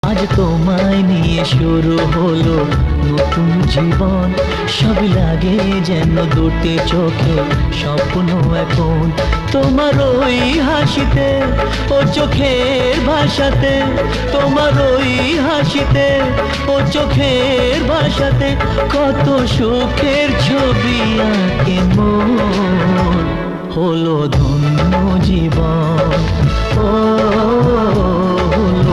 আজ তোমায় নিয়ে শুরু হলো নতুন জীবন, সব লাগে যেন দুটি চোখে স্বপ্ন এখন। তোমার ওই হাসিতে, ও চোখের ভাষাতে, তোমার ওই হাসিতে, ও চোখের ভাষাতে কত সুখের ছবি আঁকে মন। হলো ধন্য জীবন, ও হলো